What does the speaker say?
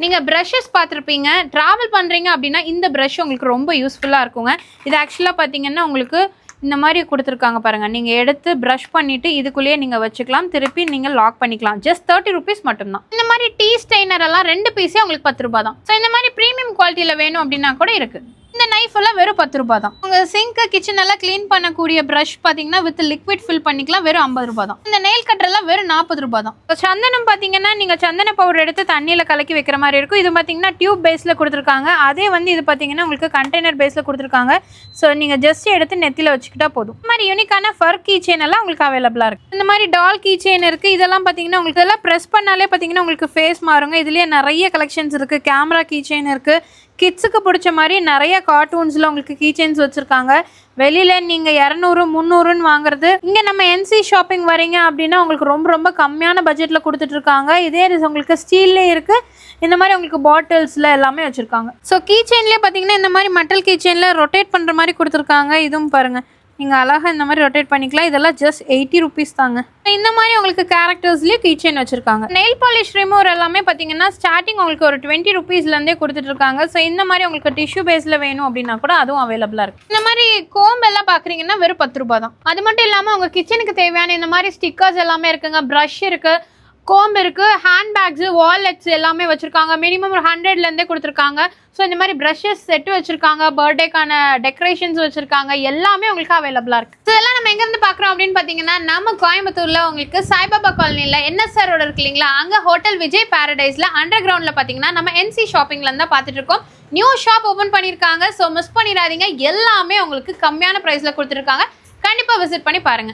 நீங்க பிரஷஸ் பார்த்துருப்பீங்க. டிராவல் பண்றீங்க அப்படின்னா இந்த பிரஷ் உங்களுக்கு ரொம்ப யூஸ்ஃபுல்லா இருக்குங்க. இது ஆக்சுவலா பார்த்தீங்கன்னா உங்களுக்கு இந்த மாதிரி கொடுத்துருக்காங்க பாருங்க. நீங்க எடுத்து ப்ரஷ் பண்ணிட்டு இதுக்குள்ளேயே நீங்க வச்சுக்கலாம். திருப்பி நீங்க லாக் பண்ணிக்கலாம். ஜஸ்ட் 30 rupees மட்டும்தான். இந்த மாதிரி டீ ஸ்டெய்னர் எல்லாம் 2 பீஸே உங்களுக்கு 10 ரூபாய் தான். ஸோ இந்த மாதிரி ப்ரீமியம் குவாலிட்டியில வேணும் அப்படின்னா கூட இருக்கு. இந்த நைஃப் எல்லாம் வெறும் 10 ரூபாய் தான். உங்க சிங்க் கிச்சன் எல்லாம் கிளீன் பண்ணக்கூடிய பிரஷ் பாத்தீங்கன்னா வித் லிக்விட் ஃபில் பண்ணிக்கலாம். வெறும் 50 ரூபாய் தான். இந்த நெயில் கட்டர் எல்லாம் வெறும் 40 ரூபாய் தான். சந்தனம் பாத்தீங்கன்னா நீங்க சந்தன பவுடர் எடுத்து தண்ணியில கலக்கி வைக்கிற மாதிரி இருக்கும். இது பாத்தீங்கன்னா டியூப் பேஸ்ல கொடுத்துருக்காங்க. அதே வந்து இது பாத்தீங்கன்னா உங்களுக்கு கண்டெய்னர் பேஸ்ல கொடுத்துருக்காங்க. ஸோ நீங்க ஜஸ்ட் எடுத்து நெத்தில வச்சுக்கிட்டா போதும். இந்த மாதிரி யூனிக்கான ஃபர் கீ செயின் எல்லாம் உங்களுக்கு அவைலபிளா இருக்கு. இந்த மாதிரி டால் கீ செயின் இருக்கு. இதெல்லாம் பாத்தீங்கன்னா உங்களுக்கு இதெல்லாம் பிரஸ் பண்ணாலே பாத்தீங்கன்னா உங்களுக்கு ஃபேஸ் மாறுங்க. இதுலயே நிறைய கலெக்ஷன்ஸ் இருக்கு. கேமரா கீ செயின் இருக்கு. கிட்ஸுக்கு பிடிச்ச மாதிரி நிறைய கார்ட்டூன்ஸில் உங்களுக்கு கீ செயின்ஸ் வச்சுருக்காங்க. வெளியில் நீங்கள் 200 300ன்னு வாங்குறது இங்கே நம்ம என்சி ஷாப்பிங் வரீங்க அப்படின்னா உங்களுக்கு ரொம்ப ரொம்ப கம்மியான பட்ஜெட்டில் கொடுத்துட்ருக்காங்க. இதே உங்களுக்கு ஸ்டீல்லே இருக்குது. இந்த மாதிரி உங்களுக்கு பாட்டில்ஸில் எல்லாமே வச்சுருக்காங்க. ஸோ கீ செயின்லேயே பார்த்தீங்கன்னா இந்த மாதிரி மெட்டல் கீ செயினில் ரொட்டேட் பண்ணுற மாதிரி கொடுத்துருக்காங்க. இதுவும் பாருங்கள், நீங்கள் அழகாக இந்த மாதிரி ரொட்டேட் பண்ணிக்கலாம். இதெல்லாம் ஜஸ்ட் 80 rupees தாங்க. இந்த மாதிரி உங்களுக்கு கேரக்டர்ஸ்லேயே கீ செயின் வச்சுருக்காங்க. நெயில் பாலிஷ் ரிமூவர் எல்லாமே பார்த்தீங்கன்னா ஸ்டார்டிங் உங்களுக்கு ஒரு 20 rupeesலேருந்தே கொடுத்துட்ருக்காங்க. ஸோ இந்த மாதிரி உங்களுக்கு டிஷ்யூ பேஸில் வேணும் அப்படின்னா கூட அதுவும் அவைலபிளாக இருக்குது. இந்த மாதிரி கோம்பு எல்லாம் பார்க்குறீங்கன்னா வெறும் 10 ரூபாய் தான். அது மட்டும் இல்லாமல் உங்கள் கிச்சனுக்கு தேவையான இந்த மாதிரி ஸ்டிக்கர்ஸ் எல்லாமே இருக்குங்க. ப்ரஷ் இருக்குது, கோம்பு இருக்குது, ஹேண்ட்பேக்ஸு, வாலெட்ஸ் எல்லாமே வச்சுருக்காங்க. மினிமம் ஒரு 100லேருந்தே கொடுத்துருக்காங்க. ஸோ இந்த மாதிரி ப்ரஷஸ் செட்டு வச்சுருக்காங்க. பர்த்டேக்கான டெக்கரேஷன்ஸ் வச்சுருக்காங்க. எல்லாமே உங்களுக்கு அவைலபிளாக இருக்குது. ஸோ இதெல்லாம் நம்ம எங்கேருந்து பார்க்குறோம் அப்படின்னு பார்த்தீங்கன்னா நம்ம கோயம்புத்தூரில் உங்களுக்கு சாய்பாபா காலனியில் NSR ரோடு இருக்கு இல்லைங்களா, அங்கே ஹோட்டல் விஜய் பாரடைஸில் அண்டர் கிரவுண்டில் பார்த்தீங்கன்னா நம்ம NC ஷாப்பிங்லேருந்து தான் பார்த்துட்டு இருக்கோம். நியூ ஷாப் ஓப்பன் பண்ணியிருக்காங்க. ஸோ மிஸ் பண்ணிடாதீங்க. எல்லாமே உங்களுக்கு கம்மியான ப்ரைஸில் கொடுத்துருக்காங்க. கண்டிப்பாக விசிட் பண்ணி பாருங்கள்.